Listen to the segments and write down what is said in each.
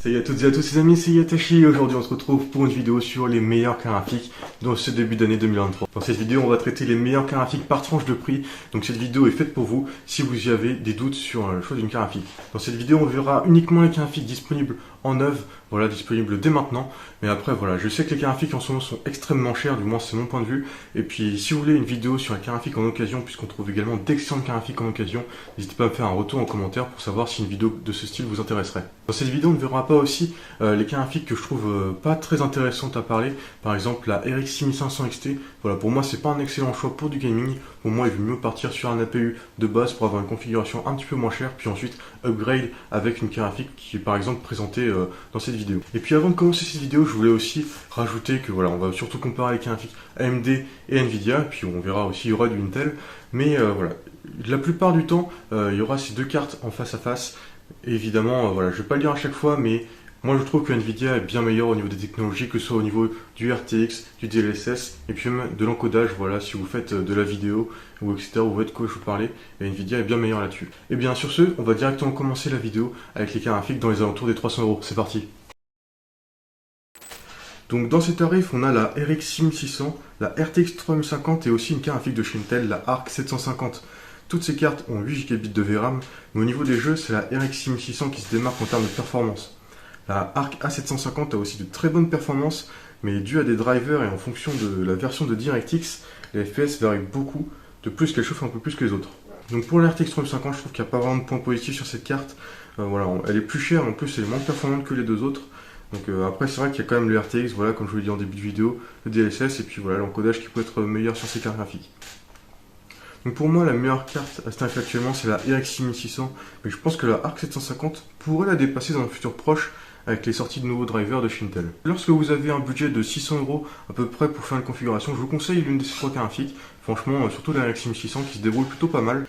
Salut à toutes et à tous les amis, c'est Yatashi et aujourd'hui on se retrouve pour une vidéo sur les meilleures cartes graphiques dans ce début d'année 2023. Dans cette vidéo on va traiter les meilleures cartes graphiques par tranche de prix, donc cette vidéo est faite pour vous si vous y avez des doutes sur le choix d'une carte graphique. Dans cette vidéo on verra uniquement les cartes graphiques disponibles en œuvre, voilà, disponibles dès maintenant, mais après voilà, je sais que les cartes graphiques en ce moment sont extrêmement chères, du moins c'est mon point de vue, et puis si vous voulez une vidéo sur les cartes graphiques en occasion, puisqu'on trouve également d'excellentes cartes graphiques en occasion, n'hésitez pas à me faire un retour en commentaire pour savoir si une vidéo de ce style vous intéresserait. Dans cette vidéo on ne verra pas aussi les cartes graphiques que je trouve pas très intéressantes à parler, par exemple la RX 6500 XT, voilà, pour moi c'est pas un excellent choix pour du gaming, pour moi il vaut mieux partir sur un APU de base pour avoir une configuration un petit peu moins chère, puis ensuite upgrade avec une carte graphique qui est par exemple présentée dans cette vidéo. Et puis avant de commencer cette vidéo, je voulais aussi rajouter que voilà, on va surtout comparer les cartes graphiques AMD et Nvidia, et puis on verra aussi il y aura du Intel, mais voilà, la plupart du temps il y aura ces deux cartes en face à face. Et évidemment, voilà, je vais pas le dire à chaque fois, mais moi je trouve que Nvidia est bien meilleur au niveau des technologies, que ce soit au niveau du RTX, du DLSS, et puis même de l'encodage, voilà, si vous faites de la vidéo, ou etc., vous voyez de quoi je vous parlais, et Nvidia est bien meilleur là-dessus. Et bien sur ce, on va directement commencer la vidéo avec les cartes graphiques dans les alentours des 300 €, c'est parti. Donc dans ces tarifs, on a la RX 6600, la RTX 3050 et aussi une carte graphique de chez Intel, la ARC 750. Toutes ces cartes ont 8 Go de VRAM, mais au niveau des jeux, c'est la RX 6600 qui se démarque en termes de performance. La ARC A750 a aussi de très bonnes performances, mais dû à des drivers et en fonction de la version de DirectX, les FPS varient beaucoup, de plus qu'elle chauffe un peu plus que les autres. Donc pour la RTX 3050, je trouve qu'il n'y a pas vraiment de point positif sur cette carte. Voilà, elle est plus chère, en plus elle est moins performante que les deux autres. Donc après c'est vrai qu'il y a quand même le RTX, voilà, comme je vous l'ai dit en début de vidéo, le DLSS et puis voilà l'encodage qui peut être meilleur sur ces cartes graphiques. Donc pour moi, la meilleure carte à ce tarif actuellement, c'est la RX 6600, mais je pense que la ARC 750 pourrait la dépasser dans un futur proche avec les sorties de nouveaux drivers de chez Intel. Lorsque vous avez un budget de 600 € à peu près pour faire une configuration, je vous conseille l'une de ces trois cartes graphiques. Franchement, surtout la RX 6600 qui se débrouille plutôt pas mal.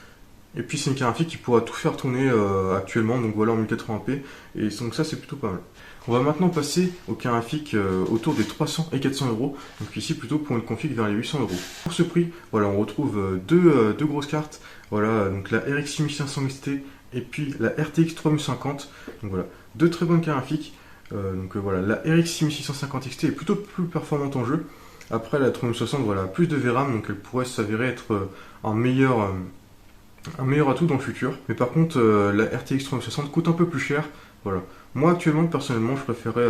Et puis c'est une carte graphique qui pourra tout faire tourner actuellement, donc voilà en 1080p, et donc ça c'est plutôt pas mal. On va maintenant passer aux cartes graphiques autour des 300 et 400 €, donc ici plutôt pour une config vers les 800 €. Pour ce prix, voilà, on retrouve deux grosses cartes, voilà, donc la RX 6500 XT et puis la RTX 3050, donc voilà, deux très bonnes cartes graphiques. Voilà, la RX 6650 XT est plutôt plus performante en jeu. Après la 3060, voilà, plus de VRAM, donc elle pourrait s'avérer être un meilleur atout dans le futur. Mais par contre, la RTX 3060 coûte un peu plus cher. Voilà. Moi, actuellement, personnellement, je préférais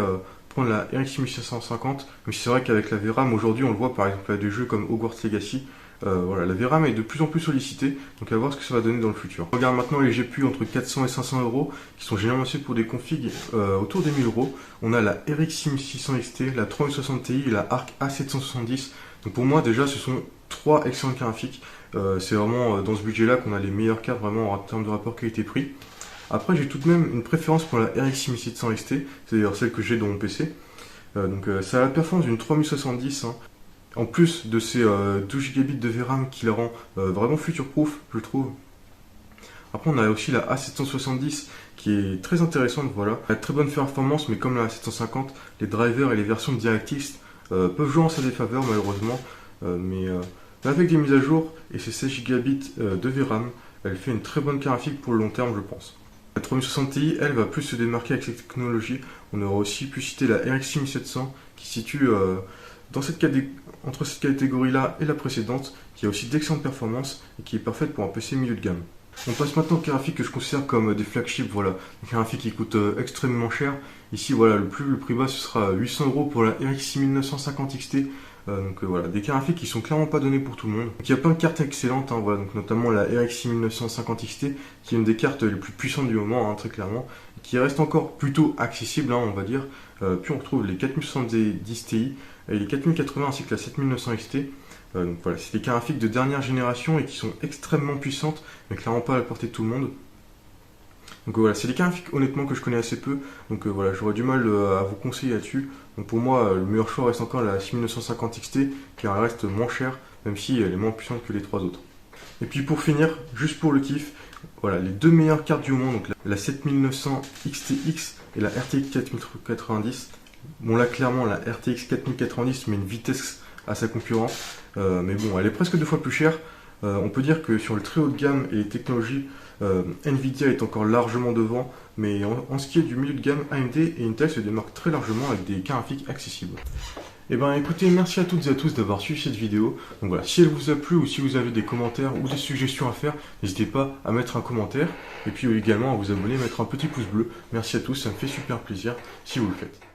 prendre la RX 6550. Mais c'est vrai qu'avec la VRAM, aujourd'hui, on le voit par exemple à des jeux comme Hogwarts Legacy. Voilà, la VRAM est de plus en plus sollicitée. Donc à voir ce que ça va donner dans le futur. On regarde maintenant les GPU entre 400 et 500 €, qui sont généralement aussi pour des configs autour des 1000 €. On a la RX 6600 XT, la 3060 Ti et la ARC A770. Donc pour moi, déjà, ce sont trois excellentes cartes graphiques. C'est vraiment dans ce budget-là qu'on a les meilleures cartes vraiment en termes de rapport qualité-prix. Après, j'ai tout de même une préférence pour la RX 6700 XT, c'est d'ailleurs celle que j'ai dans mon PC. Ça a la performance d'une 3070, hein. En plus de ces 12 Go de VRAM qui la rend vraiment future-proof, je trouve. Après, on a aussi la A770 qui est très intéressante, voilà. Elle a très bonne performance, mais comme la A750, les drivers et les versions de DirectX peuvent jouer en sa défaveur, malheureusement. Mais avec des mises à jour et ses 16 Go de VRAM, elle fait une très bonne carte graphique pour le long terme, je pense. La 3060 Ti, elle, va plus se démarquer avec cette technologie. On aura aussi pu citer la RX 6700 qui se situe entre cette catégorie-là et la précédente, qui a aussi d'excellentes performances et qui est parfaite pour un PC milieu de gamme. On passe maintenant aux cartes graphiques que je considère comme des flagships, voilà, des cartes graphiques qui coûtent extrêmement cher. Ici, voilà, le prix bas ce sera 800 € pour la RX 6950 XT. Voilà, des cartes graphiques qui sont clairement pas données pour tout le monde. Donc, il y a plein de cartes excellentes, hein, voilà, donc notamment la RX 6950 XT, qui est une des cartes les plus puissantes du moment, hein, très clairement, qui reste encore plutôt accessible, hein, on va dire. Puis on retrouve les 4070 Ti et les 4080 ainsi que la 7900 XT. Voilà, c'est des cartes graphiques de dernière génération et qui sont extrêmement puissantes, mais clairement pas à la portée de tout le monde. Donc voilà, c'est des cartes graphiques honnêtement que je connais assez peu, donc voilà, j'aurais du mal à vous conseiller là-dessus. Donc pour moi, le meilleur choix reste encore la 6950 XT, car elle reste moins chère, même si elle est moins puissante que les trois autres. Et puis pour finir, juste pour le kiff, voilà, les deux meilleures cartes du moment, donc la 7900 XTX et la RTX 4090. Bon là clairement la RTX 4090 met une vitesse à sa concurrente, mais bon elle est presque deux fois plus chère. On peut dire que sur le très haut de gamme et les technologies, Nvidia est encore largement devant, mais en ce qui est du milieu de gamme, AMD et Intel se démarquent très largement avec des cartes graphiques accessibles. Et ben écoutez, merci à toutes et à tous d'avoir suivi cette vidéo. Donc voilà, si elle vous a plu ou si vous avez des commentaires ou des suggestions à faire, n'hésitez pas à mettre un commentaire et puis également à vous abonner, mettre un petit pouce bleu. Merci à tous, ça me fait super plaisir si vous le faites.